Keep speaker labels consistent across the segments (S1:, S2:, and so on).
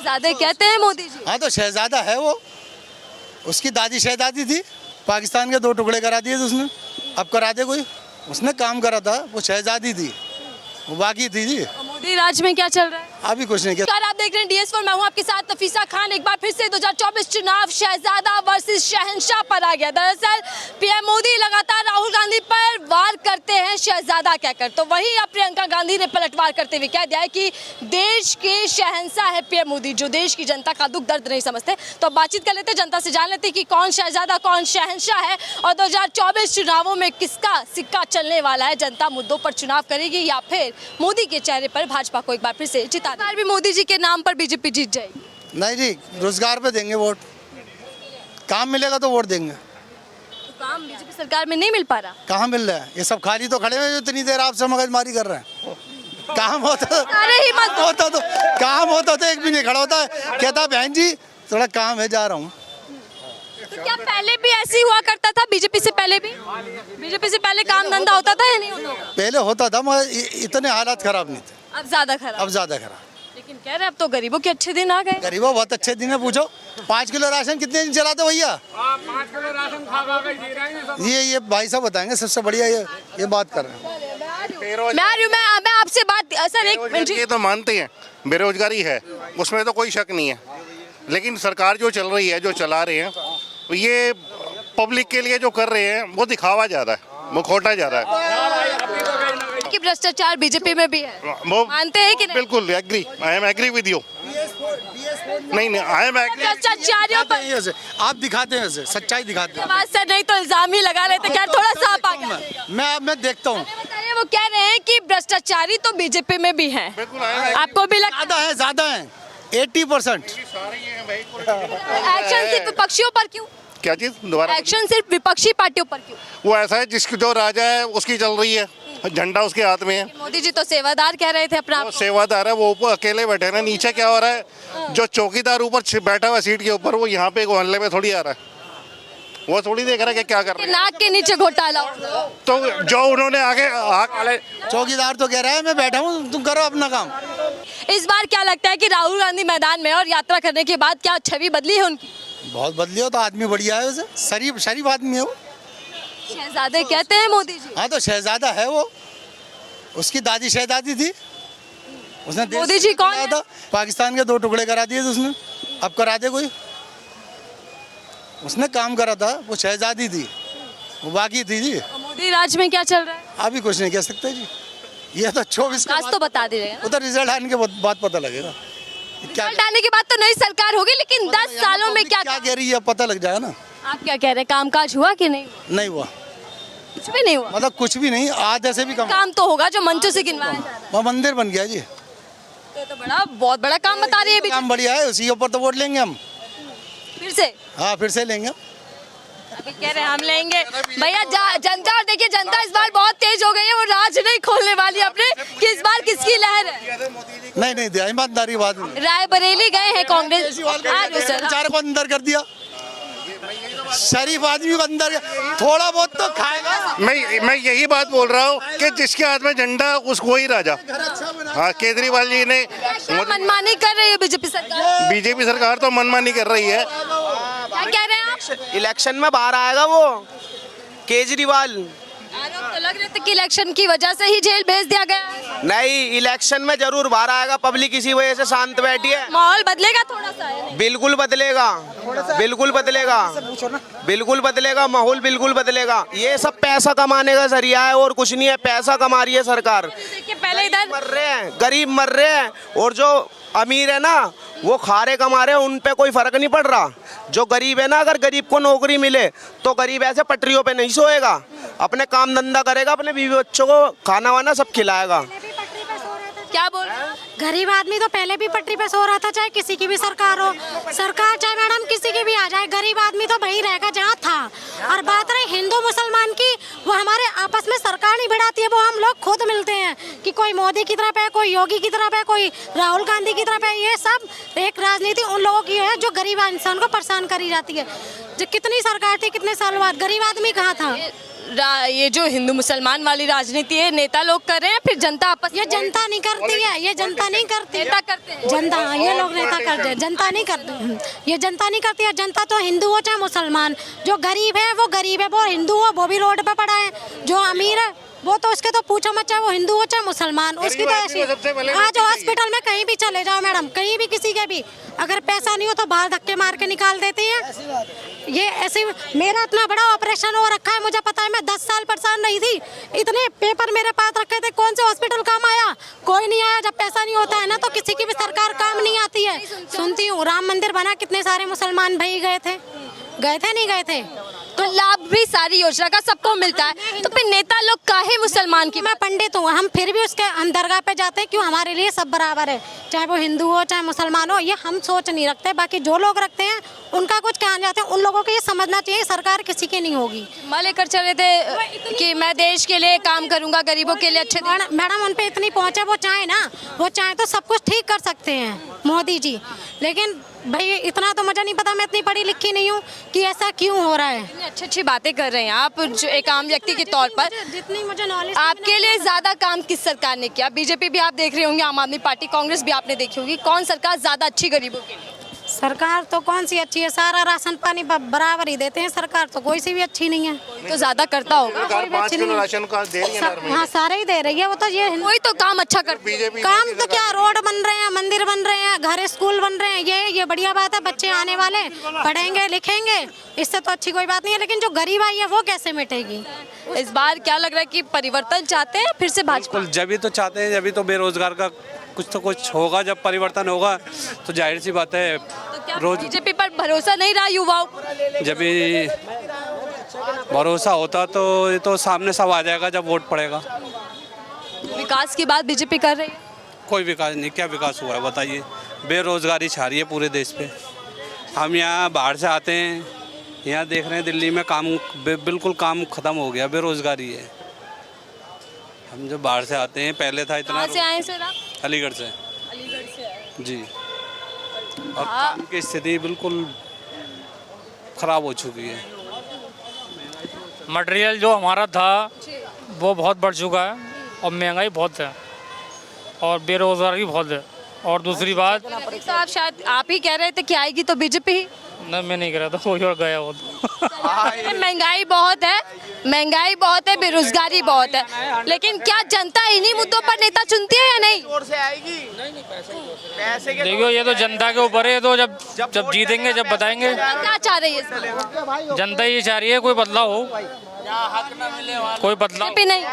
S1: शहजादे कहते हैं मोदी जी।
S2: हाँ तो शहजादा है वो, उसकी दादी शहजादी थी, पाकिस्तान के 2 टुकड़े करा दिए थे उसने, अब करा दे कोई, उसने काम करा था, वो शहजादी थी, वो बाकी थी जी।
S1: और मोदी राज में क्या चल रहा है?
S2: अभी कुछ नहीं किया।
S1: नमस्कार, आप देख रहे हैं DS4, मैं हूं आपके साथ नफीसा खान। एक बार फिर से 2024 चुनाव शहजादा वर्सेस शहंशाह पर आ गया। दरअसल पीएम मोदी लगातार राहुल गांधी पर वार करते हैं शहजादा कहकर, तो वहीं अब प्रियंका गांधी ने पलटवार करते हुए कह दिया है कि देश के शहंशाह है पीएम मोदी, जो देश की जनता का दुख दर्द नहीं समझते। तो अब बातचीत कर लेते हैं, जनता से जान लेते हैं कि कौन शहजादा कौन शहंशाह है और 2024 चुनावों में किसका सिक्का चलने वाला है। जनता मुद्दों पर चुनाव करेगी या फिर मोदी के चेहरे पर भाजपा को एक बार फिर से जिता बार भी मोदी जी के नाम पर बीजेपी जीत जाएगी?
S2: नहीं जी, रोजगार पे देंगे वोट, काम मिलेगा तो वोट देंगे।
S1: तो काम बीजेपी सरकार में नहीं मिल पा रहा।
S2: कहाँ मिल रहा है? ये सब खाली तो खड़े हुए जो इतनी देर आपसे मगजमारी कर रहे हैं। काम होता
S1: अरे हिम्मत
S2: होता तो काम होता तो एक भी नहीं खड़ा होता, कहता बहन जी थोड़ा काम है, जा रहा हूँ।
S1: तो क्या पहले भी ऐसे ही हुआ करता था? बीजेपी से पहले भी, बीजेपी से पहले काम धंधा होता था या नहीं होता था?
S2: पहले होता था मगर इतने हालात खराब नहीं थे,
S1: अब ज्यादा खराब।
S2: अब ज्यादा खराब।
S1: लेकिन कह रहे अब तो गरीबों के अच्छे दिन आ गए।
S2: गरीबों बहुत अच्छे दिन है, पूछो 5 किलो राशन कितने दिन चलाते भैया?
S3: 5 किलो राशन खा के दे रहे हैं सब।
S2: ये भाई साहब बताएंगे सबसे बढ़िया, ये बात कर रहे हैं।
S1: मैं आपसे बात सर एक मिनट।
S4: ये तो मानते हैं बेरोजगारी है, उसमें तो कोई शक नहीं है, लेकिन सरकार जो चल रही है, जो चला रहे हैं, ये पब्लिक के लिए जो कर रहे हैं वो दिखावा ज़्यादा है, वो खोटा ज़्यादा है।
S1: कि भ्रष्टाचार बीजेपी में भी है,
S4: वो
S1: मानते हैं कि नहीं?
S4: बिल्कुल agree, I am agree with you. नहीं आई एम एग्री।
S1: भ्रष्टाचारियों पर
S2: आप दिखाते हैं ऐसे, सच्चाई दिखाते हैं।
S1: बात सर नहीं तो इल्जाम ही लगा लेते, क्या थोड़ा सा आप आगे
S2: मैं देखता हूँ।
S1: बताइए, वो कह रहे हैं कि भ्रष्टाचारी तो बीजेपी में भी है, आपको भी लगता
S2: ज्यादा है 80%।
S1: एक्शन सिर्फ विपक्षियों पर क्यों?
S4: क्या चीज़ दोबारा?
S1: एक्शन सिर्फ विपक्षी पार्टियों पर क्यों?
S4: वो ऐसा है जिसकी जो राजा है उसकी चल रही है, झंडा उसके हाथ में है।
S1: मोदी जी तो सेवादार कह रहे थे अपना
S4: वो सेवादार है, वो ऊपर अकेले बैठे हैं ना, नीचे क्या हो रहा है? जो चौकीदार ऊपर बैठा हुआ सीट के ऊपर, वो यहाँ पे मोहल्ले में थोड़ी आ रहा है, वो थोड़ी देख रहा है कि क्या कर रहे हैं।
S1: नाक के नीचे घोटाला।
S4: तो जो उन्होंने आगे
S2: चौकीदार तो कह रहा है मैं बैठा हूँ, तुम करो अपना काम।
S1: इस बार क्या लगता है कि राहुल गांधी मैदान में और यात्रा करने के बाद क्या छवि बदली है उनकी?
S2: बहुत बदली हो, तो आदमी बढ़िया है, वैसे शरीफ आदमी है वो।
S1: शहजादे कहते हैं मोदी जी।
S2: हाँ तो शहजादा है वो, उसकी दादी शहजादी थी, उसने
S1: मोदी जी कौन है?
S2: था, पाकिस्तान के 2 टुकड़े करा दिए थे उसने, अब करा दे कोई, उसने काम करा था, वो शहजादी थी, वो बाकी थी जी।
S1: और मोदी राज में क्या चल रहा है?
S2: अभी कुछ नहीं कह सकते जी, ये तो 24
S1: आज तो बता दीजिएगा ना।
S2: उधर रिजल्ट आने के बाद पता लगेगा क्या
S1: रिजल्ट आने के बाद तो नई सरकार होगी, लेकिन 10 सालों में क्या
S2: कह रही है पता लग जाएगा ना।
S1: आप क्या कह रहे हैं, कामकाज हुआ कि नहीं?
S2: नहीं हुआ,
S1: कुछ भी नहीं हुआ।
S2: मतलब कुछ भी नहीं, आधे से भी कम।
S1: काम तो होगा जो मंचों से गिनवाया जा रहा है।
S2: वो मंदिर बन गया जी,
S1: तो बहुत बड़ा काम बता रही है अभी।
S2: काम बढ़िया है, उसी के ऊपर तो वोट लेंगे हम
S1: फिर से।
S2: हाँ फिर से लेंगे।
S1: अभी कह रहे हैं हम लेंगे भैया। जनता और देखिए, जनता इस बार बहुत तेज हो गई है, वो राज नहीं खोलने वाली अपने कि इस बार किसकी लहर है।
S2: नहीं दिया, ईमानदारी बात नहीं।
S1: रायबरेली गए हैं कांग्रेस,
S2: बेचारे को अंदर कर दिया, शरीफ आदमी को अंदर, थोड़ा बहुत तो खाएगा।
S4: मैं यही बात बोल रहा हूँ कि जिसके हाथ में झंडा उसको ही राजा। हाँ, केजरीवाल जी ने
S1: मनमानी कर रही है बीजेपी सरकार
S4: तो मनमानी कर रही है।
S1: क्या कह रहे हैं आप?
S5: इलेक्शन में बाहर आएगा वो केजरीवाल।
S1: आरोप तो लग रहे थे कि इलेक्शन की वजह से ही जेल भेज दिया गया है।
S5: नहीं, इलेक्शन में जरूर बाहर आएगा, पब्लिक इसी वजह से शांत बैठी है।
S1: माहौल बदलेगा थोड़ा सा है नहीं?
S5: बिल्कुल बदलेगा, बिल्कुल बदलेगा, बिल्कुल बदलेगा, माहौल बिल्कुल बदलेगा। ये सब पैसा कमाने का जरिया है और कुछ नहीं है, पैसा कमा रही है सरकार।
S1: देखिए पहले इधर
S5: मर रहे हैं, गरीब मर रहे हैं, और जो अमीर है ना वो खारे कमा रहे हैं, उन पे कोई फर्क नहीं पड़ रहा। जो गरीब है ना, अगर गरीब को नौकरी मिले तो गरीब ऐसे पटरियों पे नहीं सोएगा, अपने काम धंधा करेगा, अपने बीवी बच्चों को खाना वाना सब खिलाएगा।
S1: क्या बोल रहे हैं?
S6: गरीब आदमी तो पहले भी पटरी पे सो रहा था, चाहे किसी की भी सरकार हो, सरकार चाहे मैडम किसी की भी आ जाए, गरीब आदमी तो वही रहेगा जहाँ था। और बात रही हिंदू मुसलमान की, वो हमारे आपस में सरकार नहीं बढ़ाती है, वो हम लोग खुद मिलते हैं कि कोई मोदी की तरफ है, कोई योगी की तरफ है, कोई राहुल गांधी की तरफ है। ये सब एक राजनीति उन लोगों की है जो गरीब इंसान को परेशान करी जाती है। जो कितनी सरकार थी, कितने साल बाद, गरीब आदमी कहाँ था?
S1: ये जो हिंदू मुसलमान वाली राजनीति है नेता लोग कर रहे हैं, फिर जनता आपस
S6: ये जनता नहीं करती है, ये जनता नहीं करती।
S1: नेता करते हैं।
S6: जनता, ये लोग नेता करते हैं, जनता नहीं करती। ये जनता नहीं करती है। जनता तो हिंदू हो चाहे मुसलमान, जो गरीब है वो गरीब है, वो हिंदू हो वो भी रोड पे पड़ा है, जो अमीर है वो तो उसके तो पूछो मत, चाहे वो हिंदू हो चाहे मुसलमान, उसकी तो ऐसी। आज हॉस्पिटल में कहीं भी चले जाओ मैडम, कहीं भी किसी के भी अगर पैसा नहीं हो तो बाहर धक्के मार के निकाल देती है। ये ऐसे मेरा इतना बड़ा ऑपरेशन हो रखा है, मुझे पता है, मैं 10 साल परेशान रही थी, इतने पेपर मेरे पास रखे थे, कौन से हॉस्पिटल काम आया? कोई नहीं आया। जब पैसा नहीं होता है ना तो किसी की भी सरकार काम नहीं आती है। सुनती हूँ राम मंदिर बना, कितने सारे मुसलमान भाई गए थे नहीं गए थे?
S1: तो लाभ भी सारी योजना का सबको मिलता है, तो फिर नेता लोग काहे मुसलमान की?
S6: मैं पंडित हूँ, हम फिर भी उसके हम दरगाह पे जाते हैं, क्यों? हमारे लिए सब बराबर है, चाहे वो हिंदू हो चाहे मुसलमान हो, ये हम सोच नहीं रखते। बाकी जो लोग रखते हैं उनका कुछ कहना जाते हैं, उन लोगों को ये समझना चाहिए सरकार किसी की नहीं होगी।
S1: माँ लेकर चले थे कि मैं देश के लिए काम करूंगा, गरीबों के लिए अच्छे
S6: मैडम उन पे इतनी पहुँच है, वो चाहे तो सब कुछ ठीक कर सकते हैं मोदी जी, लेकिन भाई इतना तो मुझे नहीं पता, मैं इतनी पढ़ी लिखी नहीं हूँ कि ऐसा क्यों हो रहा है।
S1: अच्छी अच्छी बातें कर रहे हैं आप जो एक आम व्यक्ति के तौर पर।
S6: जितनी मुझे नॉलेज,
S1: आपके लिए ज्यादा काम किस सरकार ने किया? बीजेपी भी आप देख रहे होंगे, आम आदमी पार्टी, कांग्रेस भी आपने देखी होगी, कौन सरकार ज्यादा अच्छी गरीबों के लिए?
S6: सरकार तो कौन सी अच्छी है, सारा राशन पानी बराबर ही देते हैं, सरकार तो कोई सी भी अच्छी नहीं है।
S1: तो ज्यादा करता होगा।
S4: सरकार 5 किलो राशन कार्ड दे रही है हर महीने।
S6: हाँ सारे ही दे रही है, वो तो ये
S1: कोई तो काम अच्छा कर
S4: बीजेपी
S6: काम तो क्या, रोड बन रहे हैं, मंदिर बन रहे हैं, घर स्कूल बन रहे हैं, ये बढ़िया बात है, बच्चे आने वाले पढ़ेंगे लिखेंगे, इससे तो अच्छी कोई बात नहीं है। लेकिन जो गरीब आई है वो कैसे मिटेगी?
S1: इस बार क्या लग रहा है कि परिवर्तन चाहते हैं फिर से भाजपा?
S7: जब ही तो चाहते हैं, जब ही तो बेरोजगार का कुछ तो कुछ होगा, जब परिवर्तन होगा तो जाहिर सी बात है। रोज
S1: बीजेपी पर भरोसा नहीं रहा युवाओं को?
S7: जब भी भरोसा होता तो ये तो सामने सब आ जाएगा जब वोट पड़ेगा।
S1: विकास की बात बीजेपी कर रही है?
S7: कोई विकास नहीं, क्या विकास हुआ है बताइए? बेरोजगारी छा रही है पूरे देश पे। हम यहाँ बाहर से आते हैं, यहाँ देख रहे हैं दिल्ली में काम बिल्कुल काम ख़त्म हो गया, बेरोजगारी है। हम जब बाहर से आते हैं, पहले था इतना।
S1: कहाँ से आए सर आप?
S7: अलीगढ़ से।
S1: अलीगढ़ से आए।
S7: जी, और काम की स्थिति बिल्कुल ख़राब हो चुकी है।
S8: मटेरियल जो हमारा था वो बहुत बढ़ चुका है, और महंगाई बहुत है, और बेरोजगारी बहुत है। और दूसरी बात,
S1: तो आप शायद आप ही कह रहे थे कि आएगी तो बीजेपी ही?
S8: न मैं नहीं कह रहा था, कोई और गया वो तो।
S1: महंगाई बहुत है, महंगाई बहुत है, बेरोजगारी बहुत है, लेकिन क्या जनता इन्हीं मुद्दों पर नेता चुनती है या नहीं?
S8: देखियो ये तो जनता के ऊपर है, तो जब जीतेंगे जब बताएंगे।
S1: क्या चाह रही है इसमें?
S8: जनता ये चाह रही है कोई बदलाव हो, कोई बदलाव।
S1: बीजेपी नहीं,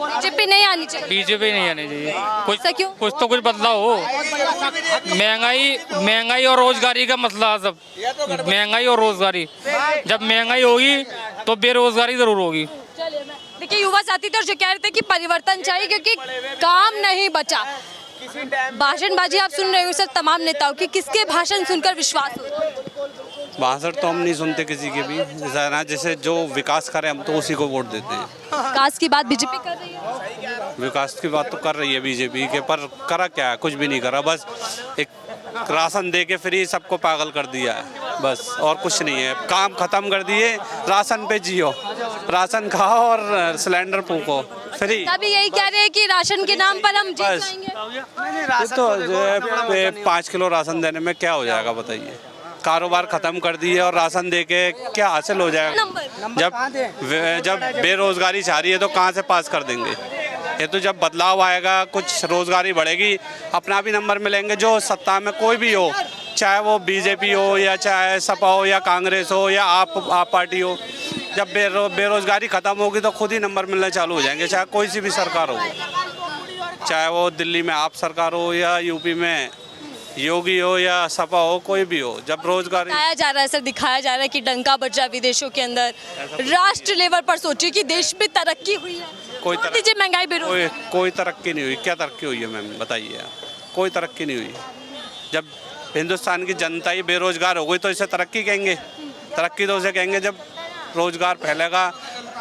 S1: बीजेपी नहीं आनी चाहिए।
S8: बीजेपी नहीं आनी चाहिए,
S1: ऐसा क्यों?
S8: कुछ तो कुछ बदलाव हो। महंगाई और रोजगारी का मसला, सब महंगाई और रोजगारी। जब महंगाई होगी तो बेरोजगारी जरूर होगी।
S1: देखिए युवा साथी तो जो कह रहे थे कि परिवर्तन चाहिए क्योंकि काम नहीं बचा। भाषणबाजी आप सुन रहे हो सर तमाम नेताओं की, किसके भाषण सुनकर विश्वास हो?
S7: भाषण तो हम नहीं सुनते किसी के भी, जैसे जो विकास करे हम तो उसी को वोट देते हैं।
S1: विकास की बात बीजेपी कर रही है?
S7: विकास की बात तो कर रही है बीजेपी के, पर करा क्या है? कुछ भी नहीं करा, बस एक राशन दे के फ्री सबको पागल कर दिया है, बस और कुछ नहीं है। काम खत्म कर दिए, राशन पे जियो, राशन खाओ और सिलेंडर फूको फ्री।
S1: तभी यही कह रहे हैं कि राशन के नाम पर हम जीत जाएंगे।
S7: तो 5 किलो राशन देने में क्या हो जाएगा बताइए? कारोबार खत्म कर दिए और राशन दे के क्या हासिल हो जाएगा? जब बेरोजगारी छा रही है तो कहाँ से पास कर देंगे? ये तो जब बदलाव आएगा, कुछ रोजगारी बढ़ेगी, अपना भी नंबर मिलेंगे। जो सत्ता में कोई भी हो, चाहे वो बीजेपी हो या चाहे सपा हो या कांग्रेस हो या आप पार्टी हो, जब बेरोजगारी खत्म होगी तो खुद ही नंबर मिलने चालू हो जाएंगे, चाहे कोई सी भी सरकार हो, चाहे वो दिल्ली में आप सरकार हो या यूपी में योगी हो या सपा हो, कोई भी हो। जब रोजगार
S1: दिखाया जा रहा है सर, दिखाया जा रहा है कि डंका बज रहा है विदेशों के अंदर। राष्ट्र लेवल पर सोचिए कि देश में तरक्की हुई है,
S7: कोई
S1: महंगाई बेरोजगारी
S7: कोई तरक्की नहीं हुई। क्या तरक्की हुई है मैम बताइए? कोई तरक्की नहीं हुई। जब हिंदुस्तान की जनता ही बेरोजगार हो गई तो इसे तरक्की कहेंगे? तरक्की तो उसे कहेंगे जब रोजगार फैलेगा,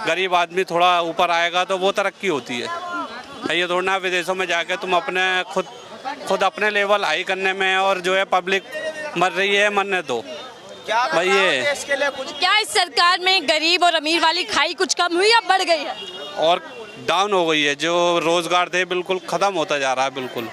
S7: गरीब आदमी थोड़ा ऊपर आएगा तो वो तरक्की होती है। ये थोड़ा ना विदेशों में जाके तुम अपने खुद अपने लेवल हाई करने में और जो है पब्लिक मर रही है, मरने दो।
S5: क्या
S7: भाई
S5: करना है
S7: ये
S5: देश के लिए कुछ?
S1: क्या इस सरकार में गरीब और अमीर वाली खाई कुछ कम हुई या बढ़ गई है?
S7: और डाउन हो गई है, जो रोजगार थे बिल्कुल खत्म होता जा रहा है बिल्कुल।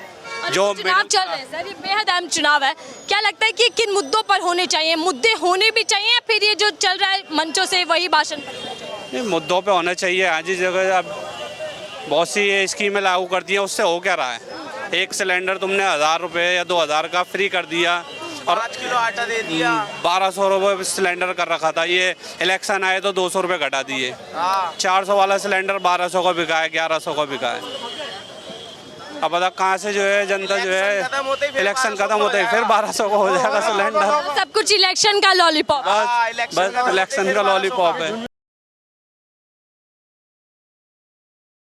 S7: जो
S1: चुनाव चल रहे हैं सर, ये बेहद अहम चुनाव है, क्या लगता है कि किन मुद्दों पर होने चाहिए? मुद्दे होने भी चाहिए या फिर ये जो चल रहा है मंचों से वही भाषण?
S7: नहीं, मुद्दों पे होना चाहिए। आज इस जगह अब बहुत सी ये स्कीमें लागू कर दी हैं, उससे हो क्या रहा है? एक सिलेंडर तुमने 1000 रुपये या 2000 का फ्री कर दिया और
S5: 5 किलो आटा दे दिया।
S7: 1200 रुपये सिलेंडर कर रखा था, ये इलेक्शन आए तो 200 रुपये घटा दिए।
S5: हाँ।
S7: 400 वाला सिलेंडर 1200 का बिका है, 1100 का बिका है। अब बता कहाँ से जो है जनता जो है इलेक्शन खत्म होते ही फिर 1200 का हो जाएगा सिलेंडर।
S1: सब कुछ इलेक्शन का लॉलीपॉप।
S7: बस इलेक्शन का लॉलीपॉप है।